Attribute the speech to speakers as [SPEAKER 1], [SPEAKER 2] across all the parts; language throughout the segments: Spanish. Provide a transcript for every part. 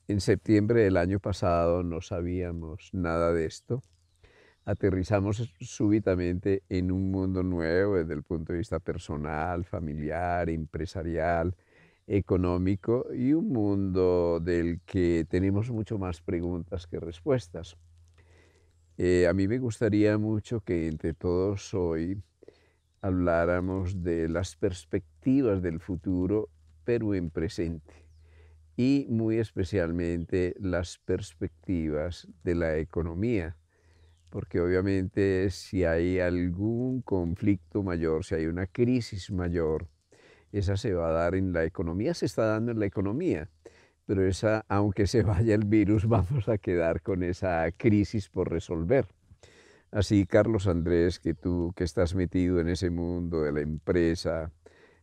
[SPEAKER 1] En septiembre del año pasado no sabíamos nada de esto. Aterrizamos súbitamente en un mundo nuevo desde el punto de vista personal, familiar, empresarial, económico y un mundo del que tenemos mucho más preguntas que respuestas. A mí me gustaría mucho que entre todos hoy habláramos de las perspectivas del futuro, pero en presente, y muy especialmente las perspectivas de la economía, porque obviamente si hay algún conflicto mayor, si hay una crisis mayor, esa se va a dar en la economía, se está dando en la economía, pero esa, aunque se vaya el virus, vamos a quedar con esa crisis por resolver. Así, Carlos Andrés, que tú que estás metido en ese mundo de la empresa,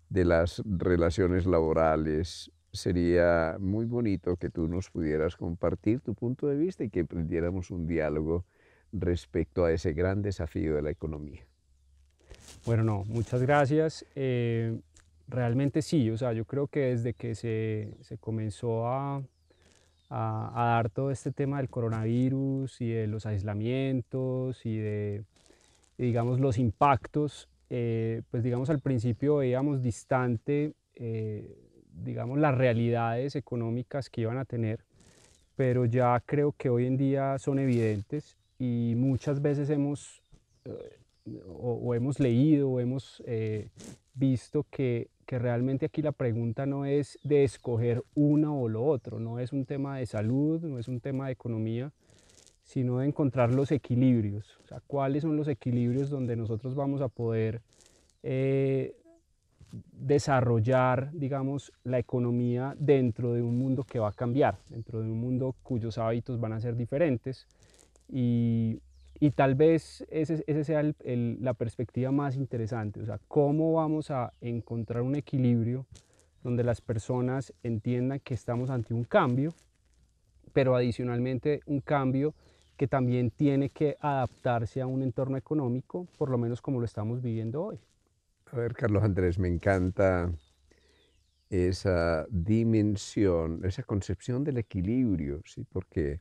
[SPEAKER 1] de las relaciones laborales, sería muy bonito que tú nos pudieras compartir tu punto de vista y que emprendiéramos un diálogo respecto a ese gran desafío de la economía.
[SPEAKER 2] Bueno, no, muchas gracias. Realmente sí, o sea, yo creo que desde que se comenzó a dar todo este tema del coronavirus y de los aislamientos y digamos, los impactos, pues digamos, al principio veíamos distante, digamos, las realidades económicas que iban a tener, pero ya creo que hoy en día son evidentes y muchas veces eh, o hemos leído o hemos visto que realmente aquí la pregunta no es de escoger uno o lo otro, no es un tema de salud, no es un tema de economía, sino de encontrar los equilibrios, o sea, cuáles son los equilibrios donde nosotros vamos a poder eh, desarrollar, digamos, la economía dentro de un mundo que va a cambiar, dentro de un mundo cuyos hábitos van a ser diferentes y, y tal vez ese sea la perspectiva más interesante, o sea, cómo vamos a encontrar un equilibrio donde las personas entiendan que estamos ante un cambio, pero adicionalmente un cambio que también tiene que adaptarse a un entorno económico, por lo menos como lo estamos viviendo hoy.
[SPEAKER 1] A ver, Carlos Andrés, me encanta esa dimensión, esa concepción del equilibrio, ¿sí? Porque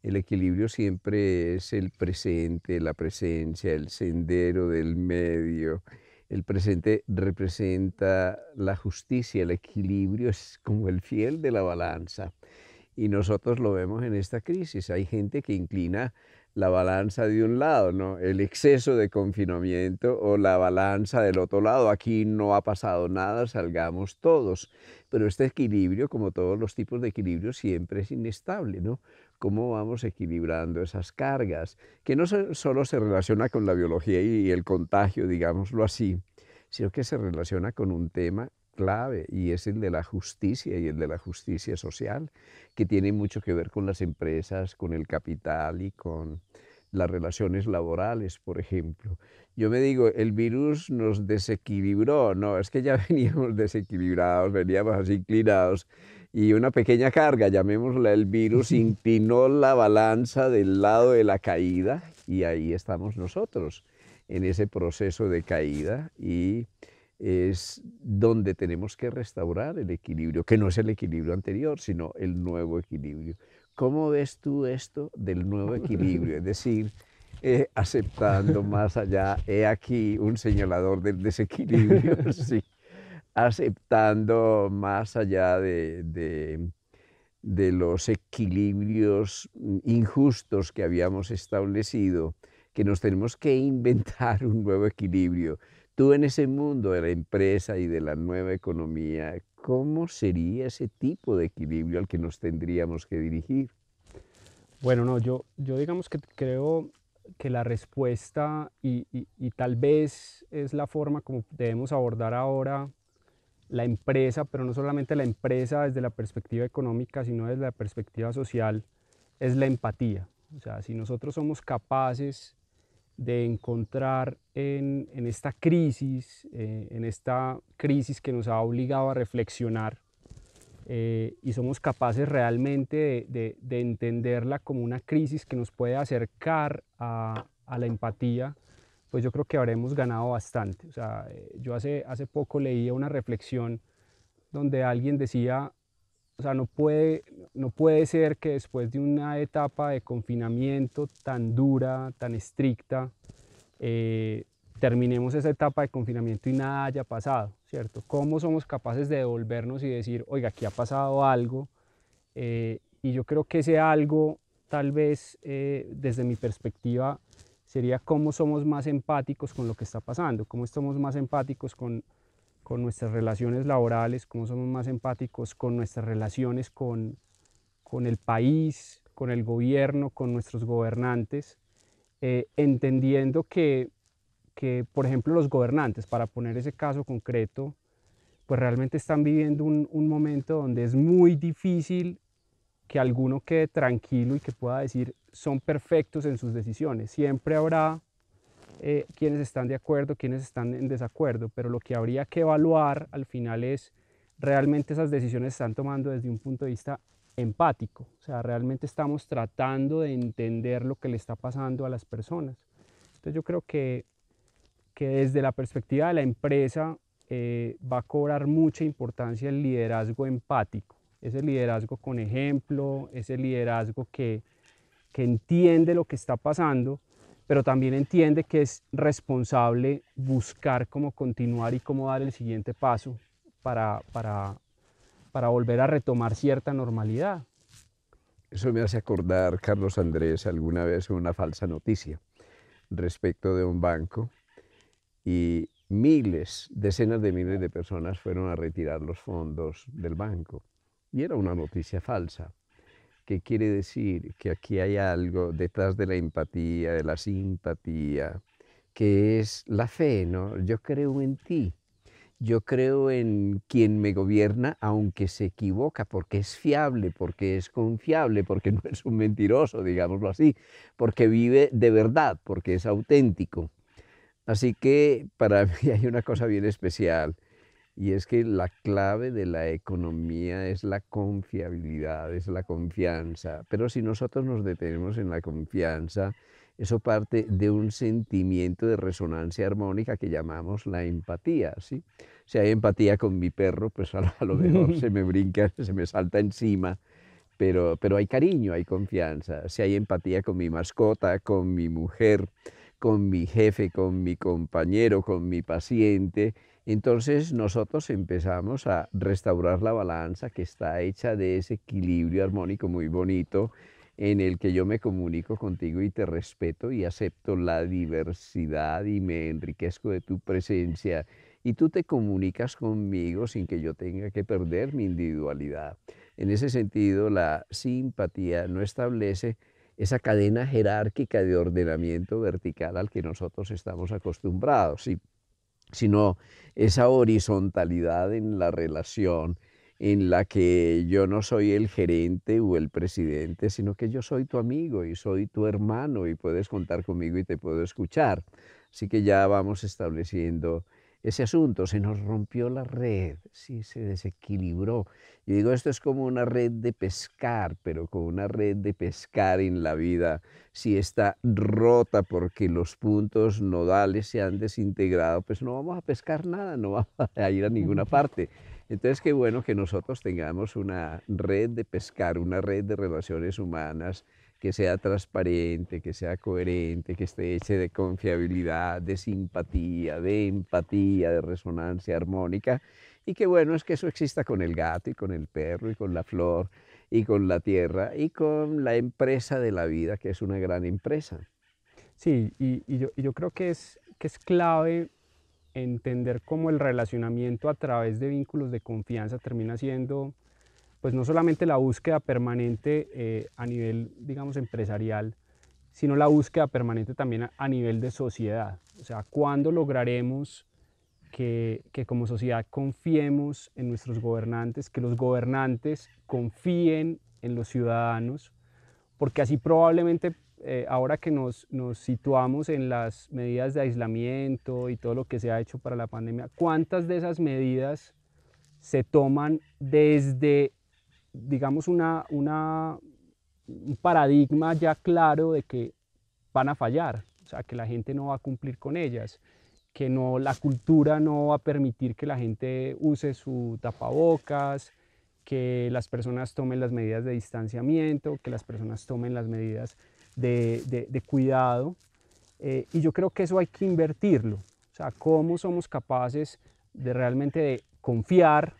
[SPEAKER 1] el equilibrio siempre es el presente, la presencia, el sendero del medio. El presente representa la justicia, el equilibrio es como el fiel de la balanza. Y nosotros lo vemos en esta crisis. Hay gente que inclina la balanza de un lado, ¿no? El exceso de confinamiento o la balanza del otro lado. Aquí no ha pasado nada, salgamos todos. Pero este equilibrio, como todos los tipos de equilibrio, siempre es inestable, ¿no? ¿Cómo vamos equilibrando esas cargas? Que no solo se relaciona con la biología y el contagio, digámoslo así, sino que se relaciona con un tema clave y es el de la justicia y el de la justicia social, que tiene mucho que ver con las empresas, con el capital y con las relaciones laborales, por ejemplo. Yo me digo, el virus nos desequilibró, no, es que ya veníamos desequilibrados, veníamos así inclinados y una pequeña carga, llamémosla el virus, inclinó la balanza del lado de la caída y ahí estamos nosotros en ese proceso de caída y es donde tenemos que restaurar el equilibrio, que no es el equilibrio anterior, sino el nuevo equilibrio. ¿Cómo ves tú esto del nuevo equilibrio? Es decir, aceptando más allá, he aquí un señalador del desequilibrio, sí, aceptando más allá de los equilibrios injustos que habíamos establecido, que nos tenemos que inventar un nuevo equilibrio. Tú en ese mundo de la empresa y de la nueva economía, ¿cómo sería ese tipo de equilibrio al que nos tendríamos que dirigir?
[SPEAKER 2] Bueno, no, yo digamos que creo que la respuesta y tal vez es la forma como debemos abordar ahora la empresa, pero no solamente la empresa desde la perspectiva económica, sino desde la perspectiva social, es la empatía. O sea, si nosotros somos capaces de encontrar en esta crisis que nos ha obligado a reflexionar, y somos capaces realmente de entenderla como una crisis que nos puede acercar a la empatía, pues yo creo que habremos ganado bastante. O sea, yo hace poco leía una reflexión donde alguien decía, o sea, no puede ser que después de una etapa de confinamiento tan dura, tan estricta, eh, terminemos esa etapa de confinamiento y nada haya pasado, ¿cierto? ¿Cómo somos capaces de devolvernos y decir, oiga, aquí ha pasado algo? Y yo creo que ese algo, tal vez desde mi perspectiva, sería cómo somos más empáticos con lo que está pasando, cómo estamos más empáticos con nuestras relaciones laborales, cómo somos más empáticos con nuestras relaciones con el país, con el gobierno, con nuestros gobernantes, entendiendo que, por ejemplo, los gobernantes, para poner ese caso concreto, pues realmente están viviendo un momento donde es muy difícil que alguno quede tranquilo y que pueda decir son perfectos en sus decisiones. Siempre habrá quienes están de acuerdo, quienes están en desacuerdo, pero lo que habría que evaluar al final es realmente esas decisiones se están tomando desde un punto de vista empático, o sea, realmente estamos tratando de entender lo que le está pasando a las personas. Entonces yo creo que desde la perspectiva de la empresa va a cobrar mucha importancia el liderazgo empático, ese liderazgo con ejemplo, ese liderazgo que entiende lo que está pasando, pero también entiende que es responsable buscar cómo continuar y cómo dar el siguiente paso para volver a retomar cierta normalidad.
[SPEAKER 1] Eso me hace acordar, Carlos Andrés, alguna vez una falsa noticia respecto de un banco y miles, decenas de miles de personas fueron a retirar los fondos del banco. Y era una noticia falsa. ¿Qué quiere decir? Que aquí hay algo detrás de la empatía, de la simpatía, que es la fe, ¿no? Yo creo en ti. Yo creo en quien me gobierna, aunque se equivoca, porque es fiable, porque es confiable, porque no es un mentiroso, digámoslo así, porque vive de verdad, porque es auténtico. Así que para mí hay una cosa bien especial y es que la clave de la economía es la confiabilidad, es la confianza. Pero si nosotros nos detenemos en la confianza, eso parte de un sentimiento de resonancia armónica que llamamos la empatía, ¿sí? Si hay empatía con mi perro, pues a lo mejor se me brinca, se me salta encima, pero hay cariño, hay confianza. Si hay empatía con mi mascota, con mi mujer, con mi jefe, con mi compañero, con mi paciente, entonces nosotros empezamos a restaurar la balanza que está hecha de ese equilibrio armónico muy bonito en el que yo me comunico contigo y te respeto y acepto la diversidad y me enriquezco de tu presencia y tú te comunicas conmigo sin que yo tenga que perder mi individualidad. En ese sentido, la simpatía no establece esa cadena jerárquica de ordenamiento vertical al que nosotros estamos acostumbrados, ¿sí? Sino esa horizontalidad en la relación en la que yo no soy el gerente o el presidente, sino que yo soy tu amigo y soy tu hermano y puedes contar conmigo y te puedo escuchar. Así que ya vamos estableciendo ese asunto. Se nos rompió la red, sí, se desequilibró. Y digo, esto es como una red de pescar, pero con una red de pescar en la vida, si está rota porque los puntos nodales se han desintegrado, pues no vamos a pescar nada, no vamos a ir a ninguna parte. Entonces, qué bueno que nosotros tengamos una red de pescar, una red de relaciones humanas que sea transparente, que sea coherente, que esté hecha de confiabilidad, de simpatía, de empatía, de resonancia armónica. Y qué bueno es que eso exista con el gato y con el perro y con la flor y con la tierra y con la empresa de la vida, que es una gran empresa.
[SPEAKER 2] Sí, y yo creo que es clave entender cómo el relacionamiento a través de vínculos de confianza termina siendo, pues no solamente la búsqueda permanente a nivel, digamos, empresarial, sino la búsqueda permanente también a nivel de sociedad. O sea, ¿cuándo lograremos que como sociedad confiemos en nuestros gobernantes, que los gobernantes confíen en los ciudadanos? Porque así probablemente ahora que nos situamos en las medidas de aislamiento y todo lo que se ha hecho para la pandemia, ¿cuántas de esas medidas se toman desde, digamos, un paradigma ya claro de que van a fallar? O sea, que la gente no va a cumplir con ellas, que la cultura no va a permitir que la gente use su tapabocas, que las personas tomen las medidas de distanciamiento, que las personas tomen las medidas de cuidado. Y yo creo que eso hay que invertirlo. O sea, cómo somos capaces de realmente de confiar,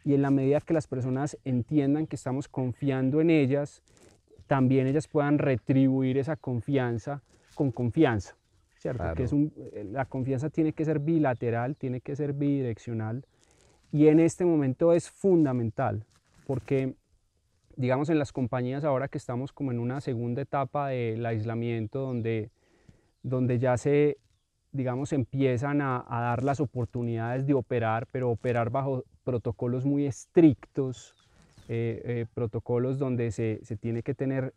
[SPEAKER 2] y en la medida que las personas entiendan que estamos confiando en ellas, también ellas puedan retribuir esa confianza con confianza, ¿cierto?
[SPEAKER 1] Claro.
[SPEAKER 2] La confianza tiene que ser bilateral, tiene que ser bidireccional, y en este momento es fundamental, porque digamos en las compañías ahora que estamos como en una segunda etapa del aislamiento, donde ya digamos, empiezan a dar las oportunidades de operar, pero operar bajo protocolos muy estrictos, protocolos donde se tiene que tener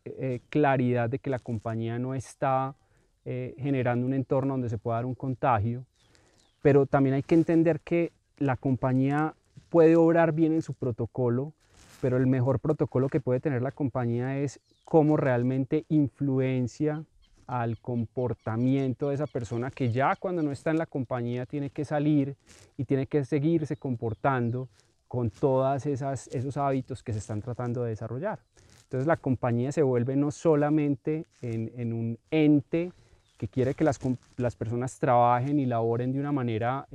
[SPEAKER 2] claridad de que la compañía no está generando un entorno donde se pueda dar un contagio, pero también hay que entender que la compañía puede obrar bien en su protocolo, pero el mejor protocolo que puede tener la compañía es cómo realmente influencia al comportamiento de esa persona que ya cuando no está en la compañía tiene que salir y tiene que seguirse comportando con todos esos hábitos que se están tratando de desarrollar. Entonces la compañía se vuelve no solamente en un ente que quiere que las personas trabajen y laboren de una manera,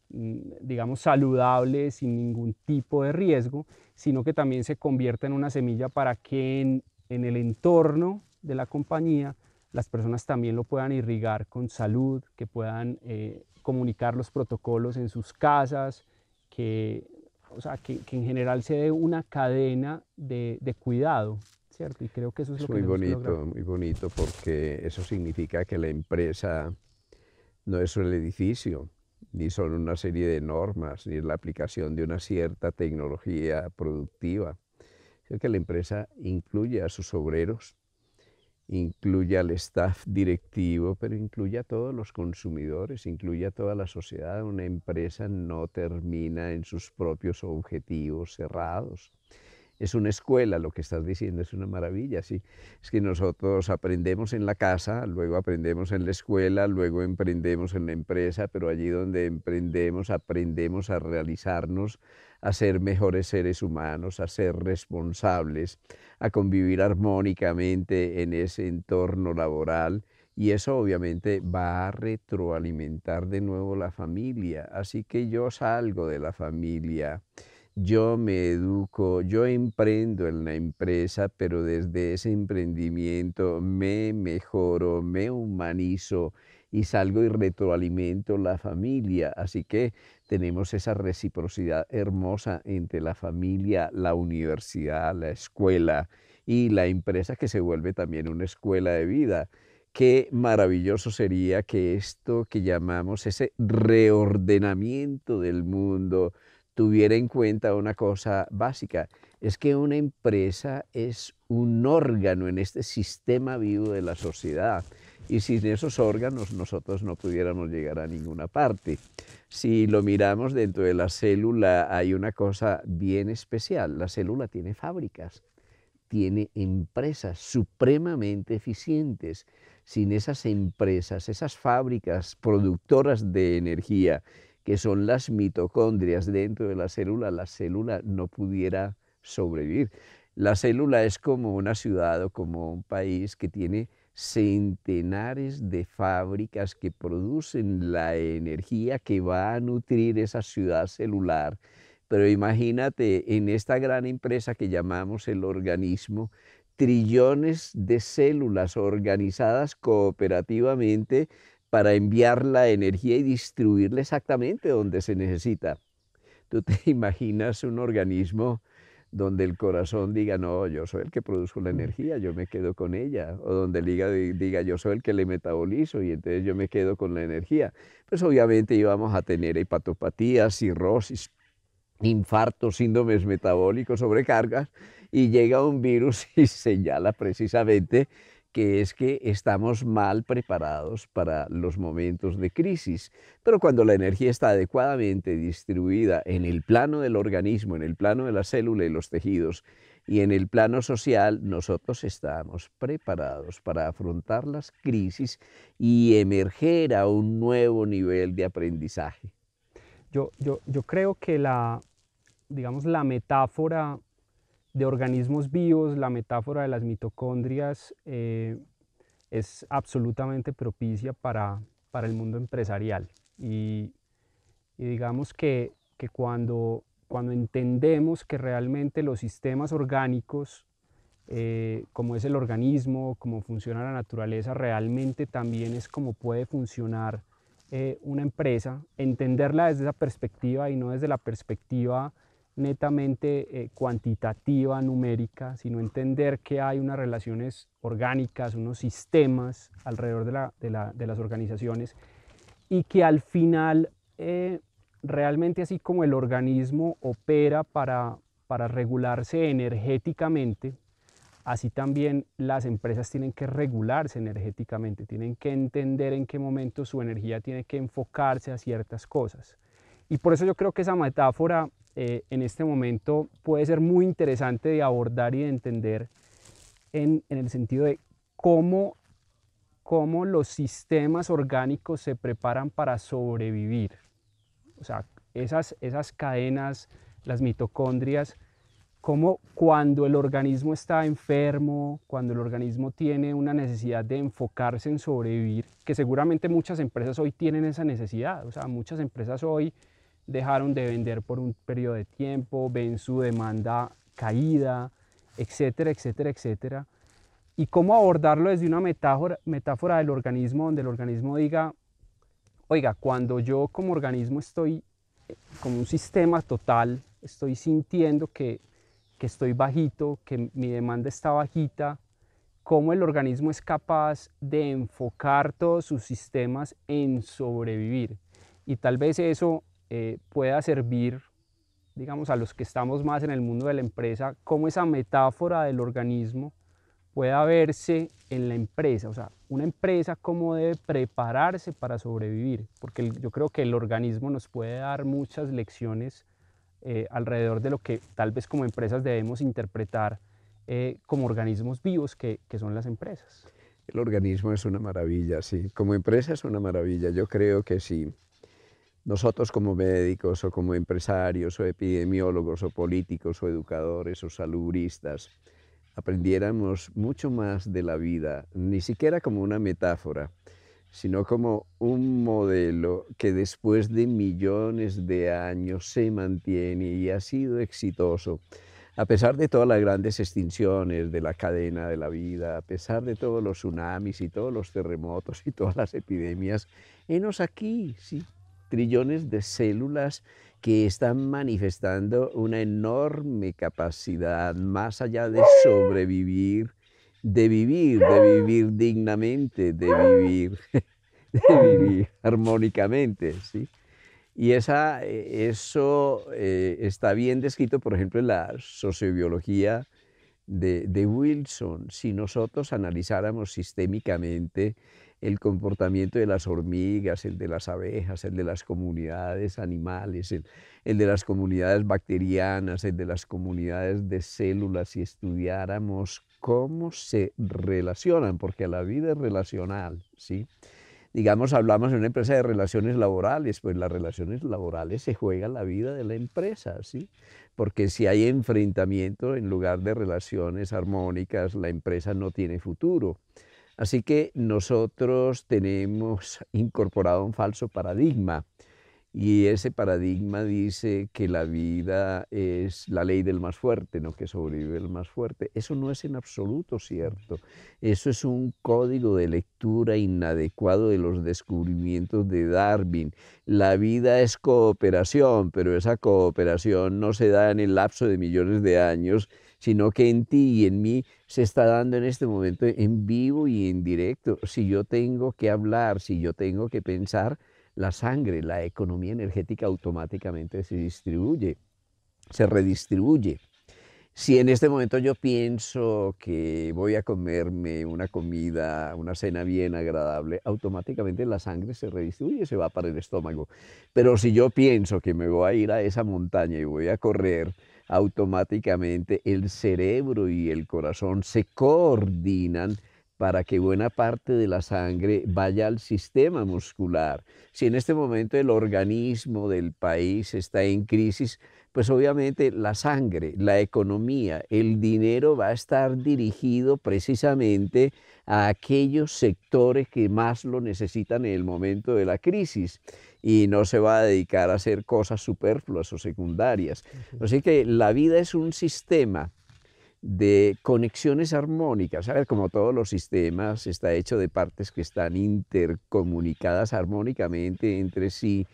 [SPEAKER 2] digamos, saludable, sin ningún tipo de riesgo, sino que también se convierta en una semilla para que en el entorno de la compañía las personas también lo puedan irrigar con salud, que puedan comunicar los protocolos en sus casas, o sea, que en general se dé una cadena de cuidado, ¿cierto? Y creo que eso es lo
[SPEAKER 1] Es
[SPEAKER 2] que tenemos que lograr.
[SPEAKER 1] muy bonito, porque eso significa que la empresa no es solo el edificio, ni son una serie de normas, ni es la aplicación de una cierta tecnología productiva, sino que la empresa incluye a sus obreros, incluye al staff directivo, pero incluye a todos los consumidores, incluye a toda la sociedad. Una empresa no termina en sus propios objetivos cerrados. Es una escuela, lo que estás diciendo es una maravilla, sí. Es que nosotros aprendemos en la casa, luego aprendemos en la escuela, luego emprendemos en la empresa, pero allí donde emprendemos aprendemos a realizarnos, a ser mejores seres humanos, a ser responsables, a convivir armónicamente en ese entorno laboral. Y eso obviamente va a retroalimentar de nuevo la familia. Así que yo salgo de la familia, yo me educo, yo emprendo en la empresa, pero desde ese emprendimiento me mejoro, me humanizo y salgo y retroalimento la familia. Así que tenemos esa reciprocidad hermosa entre la familia, la universidad, la escuela y la empresa, que se vuelve también una escuela de vida. Qué maravilloso sería que esto que llamamos ese reordenamiento del mundo tuviera en cuenta una cosa básica: es que una empresa es un órgano en este sistema vivo de la sociedad, y sin esos órganos nosotros no pudiéramos llegar a ninguna parte. Si lo miramos dentro de la célula, hay una cosa bien especial: la célula tiene fábricas, tiene empresas supremamente eficientes. Sin esas empresas, esas fábricas productoras de energía, que son las mitocondrias dentro de la célula no pudiera sobrevivir. La célula es como una ciudad o como un país que tiene centenares de fábricas que producen la energía que va a nutrir esa ciudad celular. Pero imagínate, en esta gran empresa que llamamos el organismo, trillones de células organizadas cooperativamente para enviar la energía y distribuirla exactamente donde se necesita. ¿Tú te imaginas un organismo donde el corazón diga: no, yo soy el que produzco la
[SPEAKER 2] Mm.
[SPEAKER 1] energía, yo me quedo con ella? O donde el hígado diga: yo soy el que le metabolizo y entonces yo me quedo con la energía. Pues obviamente íbamos a tener hepatopatías, cirrosis, infartos, síndromes metabólicos, sobrecargas, y llega un virus y señala precisamente que es que estamos mal preparados para los momentos de crisis. Pero cuando la energía está adecuadamente distribuida en el plano del organismo, en el plano de la célula y los tejidos, y en el plano social, nosotros estamos preparados para afrontar las crisis y emerger a un nuevo nivel de aprendizaje.
[SPEAKER 2] Yo creo que digamos, la metáfora de organismos vivos, la metáfora de las mitocondrias, es absolutamente propicia para el mundo empresarial. Y digamos que cuando entendemos que realmente los sistemas orgánicos, como es el organismo, cómo funciona la naturaleza, realmente también es como puede funcionar una empresa, entenderla desde esa perspectiva y no desde la perspectiva netamente cuantitativa, numérica, sino entender que hay unas relaciones orgánicas, unos sistemas alrededor de las organizaciones y que al final realmente así como el organismo opera para regularse energéticamente, así también las empresas tienen que regularse energéticamente, tienen que entender en qué momento su energía tiene que enfocarse a ciertas cosas. Y por eso yo creo que esa metáfora en este momento puede ser muy interesante de abordar y de entender en el sentido de cómo, cómo los sistemas orgánicos se preparan para sobrevivir. O sea, esas cadenas, las mitocondrias, como cuando el organismo está enfermo, cuando el organismo tiene una necesidad de enfocarse en sobrevivir, que seguramente muchas empresas hoy tienen esa necesidad. O sea, muchas empresas hoy dejaron de vender por un periodo de tiempo, ven su demanda caída, etcétera, etcétera, etcétera. Y cómo abordarlo desde una metáfora del organismo, donde el organismo diga, oiga, cuando yo como organismo estoy como un sistema total, estoy sintiendo que estoy bajito, que mi demanda está bajita, cómo el organismo es capaz de enfocar todos sus sistemas en sobrevivir. Y tal vez eso pueda servir, digamos, a los que estamos más en el mundo de la empresa, cómo esa metáfora del organismo pueda verse en la empresa. O sea, una empresa cómo debe prepararse para sobrevivir, porque yo creo que el organismo nos puede dar muchas lecciones alrededor de lo que tal vez como empresas debemos interpretar como organismos vivos que son las empresas.
[SPEAKER 1] El organismo es una maravilla, sí. Como empresa es una maravilla. Yo creo que sí. Nosotros como médicos o como empresarios o epidemiólogos o políticos o educadores o salubristas aprendiéramos mucho más de la vida, ni siquiera como una metáfora, sino como un modelo que después de millones de años se mantiene y ha sido exitoso, a pesar de todas las grandes extinciones de la cadena de la vida, a pesar de todos los tsunamis y todos los terremotos y todas las epidemias, henos aquí, sí, trillones de células que están manifestando una enorme capacidad más allá de sobrevivir, de vivir dignamente, de vivir armónicamente, ¿sí? Y eso está bien descrito, por ejemplo, en la sociobiología de Wilson. Si nosotros analizáramos sistémicamente el comportamiento de las hormigas, el de las abejas, el de las comunidades animales, el de las comunidades bacterianas, el de las comunidades de células, y estudiáramos cómo se relacionan, porque la vida es relacional, ¿sí? Digamos, hablamos en una empresa de relaciones laborales, pues las relaciones laborales se juegan la vida de la empresa, ¿sí? Porque si hay enfrentamiento en lugar de relaciones armónicas, la empresa no tiene futuro. Así que nosotros tenemos incorporado un falso paradigma, y ese paradigma dice que la vida es la ley del más fuerte, no que sobrevive el más fuerte. Eso no es en absoluto cierto. Eso es un código de lectura inadecuado de los descubrimientos de Darwin. La vida es cooperación, pero esa cooperación no se da en el lapso de millones de años, sino que en ti y en mí se está dando en este momento en vivo y en directo. Si yo tengo que hablar, si yo tengo que pensar, la sangre, la economía energética automáticamente se distribuye, se redistribuye. Si en este momento yo pienso que voy a comerme una comida, una cena bien agradable, automáticamente la sangre se redistribuye, se va para el estómago. Pero si yo pienso que me voy a ir a esa montaña y voy a correr, automáticamente el cerebro y el corazón se coordinan para que buena parte de la sangre vaya al sistema muscular. Si en este momento el organismo del país está en crisis, pues obviamente la sangre, la economía, el dinero va a estar dirigido precisamente a aquellos sectores que más lo necesitan en el momento de la crisis y no se va a dedicar a hacer cosas superfluas o secundarias.
[SPEAKER 2] Así es.
[SPEAKER 1] Así que la vida es un sistema de conexiones armónicas. ¿Sabes? Como todos los sistemas, está hecho de partes que están intercomunicadas armónicamente entre sí,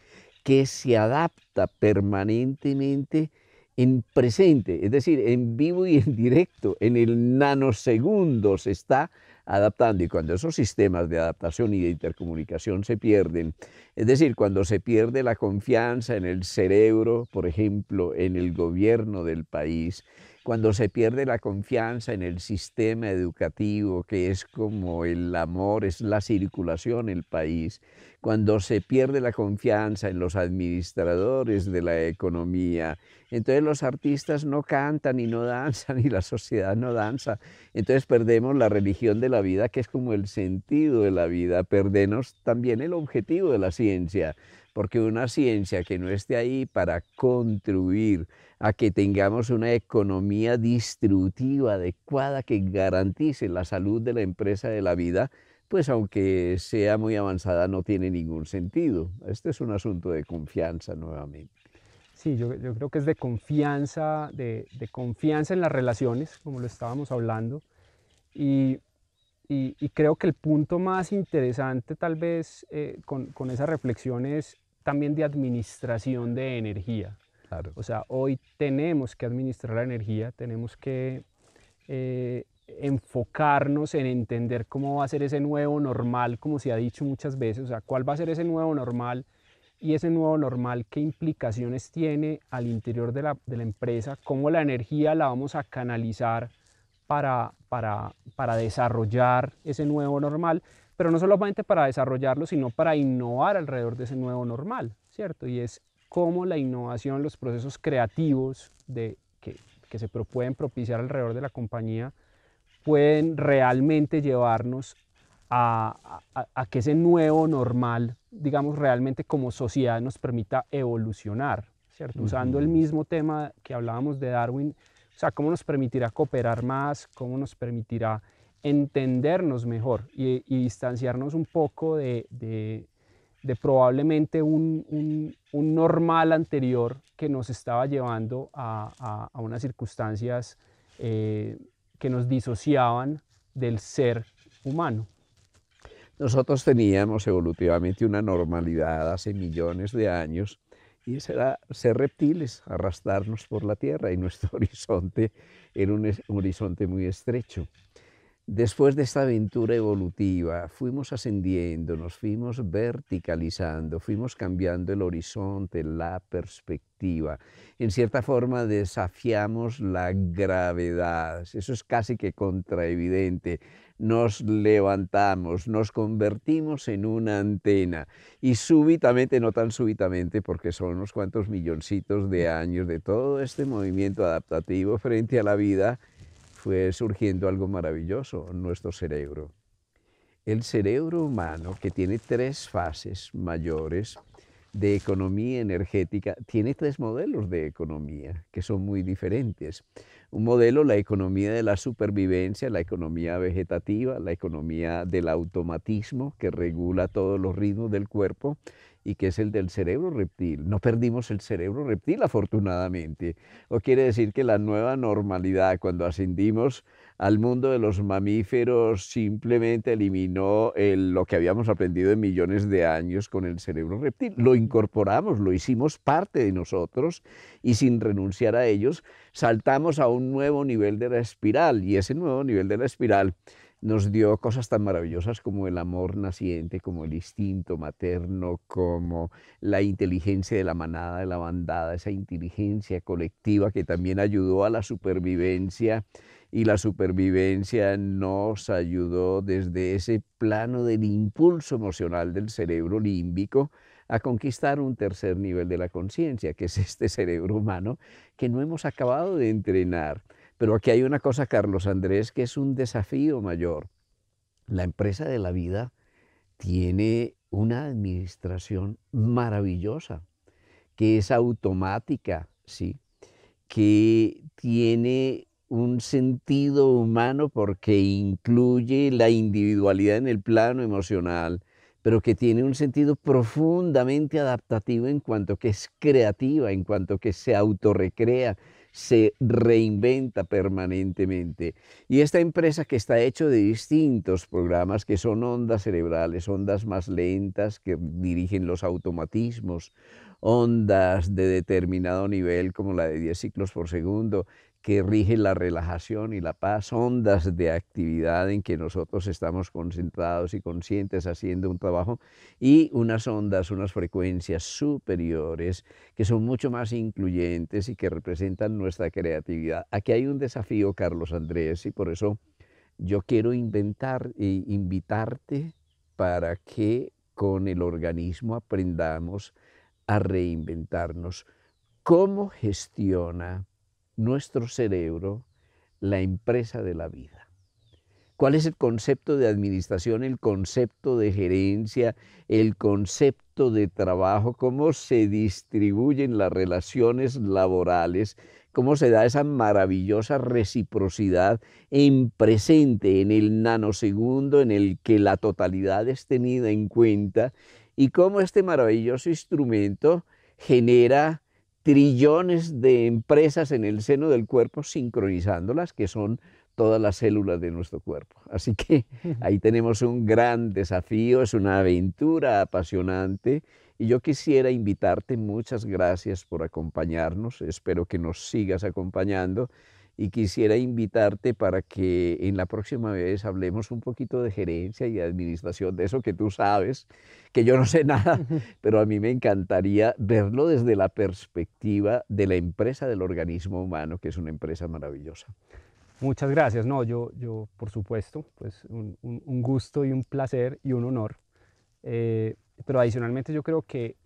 [SPEAKER 1] que se adapta permanentemente en presente, es decir, en vivo y en directo, en el nanosegundo se está adaptando. Y cuando esos sistemas de adaptación y de intercomunicación se pierden, es decir, cuando se pierde la confianza en el cerebro, por ejemplo, en el gobierno del país, cuando se pierde la confianza en el sistema educativo, que es como el amor, es la circulación, el país, cuando se pierde la confianza en los administradores de la economía, entonces los artistas no cantan y no danzan y la sociedad no danza. Entonces perdemos la religión de la vida, que es como el sentido de la vida, perdemos también el objetivo de la ciencia, porque una ciencia que no esté ahí para contribuir a que tengamos una economía distributiva adecuada que garantice la salud de la empresa de la vida, pues aunque sea muy avanzada no tiene ningún sentido. Este es un asunto de confianza nuevamente.
[SPEAKER 2] Sí, yo creo que es de confianza en las relaciones, como lo estábamos hablando, y, y creo que el punto más interesante tal vez con esa reflexión es también de administración de energía.
[SPEAKER 1] Claro.
[SPEAKER 2] O sea, hoy tenemos que administrar la energía, tenemos que enfocarnos en entender cómo va a ser ese nuevo normal, como se ha dicho muchas veces, o sea, cuál va a ser ese nuevo normal y ese nuevo normal, qué implicaciones tiene al interior de la empresa, cómo la energía la vamos a canalizar para desarrollar ese nuevo normal, pero no solamente para desarrollarlo, sino para innovar alrededor de ese nuevo normal, ¿cierto? Y es cómo la innovación, los procesos creativos que se pueden propiciar alrededor de la compañía pueden realmente llevarnos a que ese nuevo normal, digamos, realmente como sociedad nos permita evolucionar, ¿cierto? Usando el
[SPEAKER 1] Ujú.
[SPEAKER 2] mismo tema que hablábamos de Darwin, o sea, cómo nos permitirá cooperar más, cómo nos permitirá entendernos mejor y distanciarnos un poco de probablemente un normal anterior que nos estaba llevando a unas circunstancias eh, que nos disociaban del ser humano.
[SPEAKER 1] Nosotros teníamos evolutivamente una normalidad hace millones de años y ese era ser reptiles, arrastrarnos por la tierra y nuestro horizonte era un horizonte muy estrecho. Después de esta aventura evolutiva, fuimos ascendiendo, nos fuimos verticalizando, fuimos cambiando el horizonte, la perspectiva. En cierta forma desafiamos la gravedad, eso es casi que contraevidente. Nos levantamos, nos convertimos en una antena y súbitamente, no tan súbitamente, porque son unos cuantos milloncitos de años de todo este movimiento adaptativo frente a la vida, fue surgiendo algo maravilloso, nuestro cerebro. El cerebro humano, que tiene tres fases mayores de economía energética, tiene tres modelos de economía que son muy diferentes. Un modelo, la economía de la supervivencia, la economía vegetativa, la economía del automatismo que regula todos los ritmos del cuerpo y que es el del cerebro reptil. No perdimos el cerebro reptil, afortunadamente. O quiere decir que la nueva normalidad, cuando ascendimos al mundo de los mamíferos, simplemente eliminó lo que habíamos aprendido en millones de años con el cerebro reptil. Lo incorporamos, lo hicimos parte de nosotros y sin renunciar a ellos, saltamos a un nuevo nivel de la espiral y ese nuevo nivel de la espiral nos dio cosas tan maravillosas como el amor naciente, como el instinto materno, como la inteligencia de la manada, de la bandada, esa inteligencia colectiva que también ayudó a la supervivencia y la supervivencia nos ayudó desde ese plano del impulso emocional del cerebro límbico a conquistar un tercer nivel de la conciencia, que es este cerebro humano que no hemos acabado de entrenar. Pero aquí hay una cosa, Carlos Andrés, que es un desafío mayor. La empresa de la vida tiene una administración maravillosa, que es automática, sí, que tiene un sentido humano porque incluye la individualidad en el plano emocional, pero que tiene un sentido profundamente adaptativo en cuanto que es creativa, en cuanto que se autorrecrea, se reinventa permanentemente. Y esta empresa que está hecho de distintos programas que son ondas cerebrales, ondas más lentas que dirigen los automatismos, ondas de determinado nivel como la de 10 ciclos por segundo, que rigen la relajación y la paz, ondas de actividad en que nosotros estamos concentrados y conscientes haciendo un trabajo, y unas ondas, unas frecuencias superiores que son mucho más incluyentes y que representan nuestra creatividad. Aquí hay un desafío, Carlos Andrés, y por eso yo quiero invitarte para que con el organismo aprendamos a reinventarnos. ¿Cómo gestiona nuestro cerebro la empresa de la vida? ¿Cuál es el concepto de administración, el concepto de gerencia, el concepto de trabajo? ¿Cómo se distribuyen las relaciones laborales? ¿Cómo se da esa maravillosa reciprocidad en presente, en el nanosegundo en el que la totalidad es tenida en cuenta? Y cómo este maravilloso instrumento genera trillones de empresas en el seno del cuerpo sincronizándolas, que son todas las células de nuestro cuerpo. Así que ahí tenemos un gran desafío, es una aventura apasionante y yo quisiera invitarte, muchas gracias por acompañarnos, espero que nos sigas acompañando y quisiera invitarte para que en la próxima vez hablemos un poquito de gerencia y administración, de eso que tú sabes, que yo no sé nada, pero a mí me encantaría verlo desde la perspectiva de la empresa del organismo humano, que es una empresa maravillosa.
[SPEAKER 2] Muchas gracias. No, por supuesto, pues un gusto y un placer y un honor. Pero adicionalmente yo creo que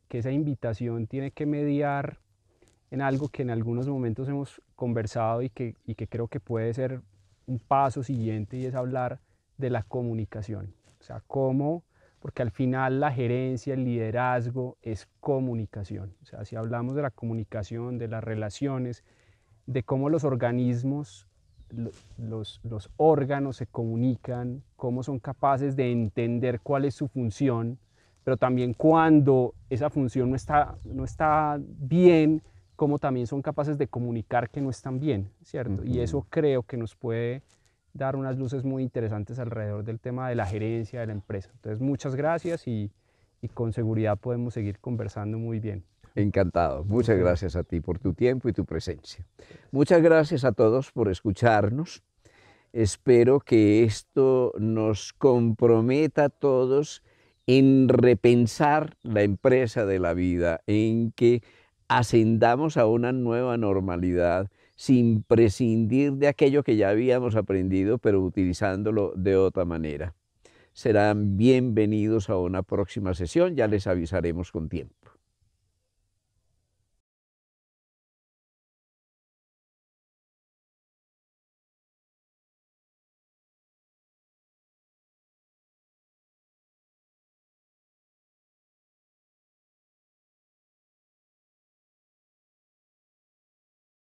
[SPEAKER 2] esa invitación tiene que mediar en algo que en algunos momentos hemos conversado y que creo que puede ser un paso siguiente, y es hablar de la comunicación. O sea, cómo, porque al final la gerencia, el liderazgo es comunicación. O sea, si hablamos de la comunicación, de las relaciones, de cómo los organismos, los órganos se comunican, cómo son capaces de entender cuál es su función, pero también cuando esa función no está bien, cómo también son capaces de comunicar que no están bien, ¿cierto? Y eso creo que nos puede dar unas luces muy interesantes alrededor del tema de la gerencia de la empresa. Entonces, muchas gracias y con seguridad podemos seguir conversando muy bien.
[SPEAKER 1] Encantado. Muchas
[SPEAKER 2] Muchas gracias.
[SPEAKER 1] gracias a ti por tu tiempo y tu presencia. Muchas gracias a todos por escucharnos. Espero que esto nos comprometa a todos en repensar la empresa de la vida, en que ascendamos a una nueva normalidad sin prescindir de aquello que ya habíamos aprendido, pero utilizándolo de otra manera. Serán bienvenidos a una próxima sesión, ya les avisaremos con tiempo.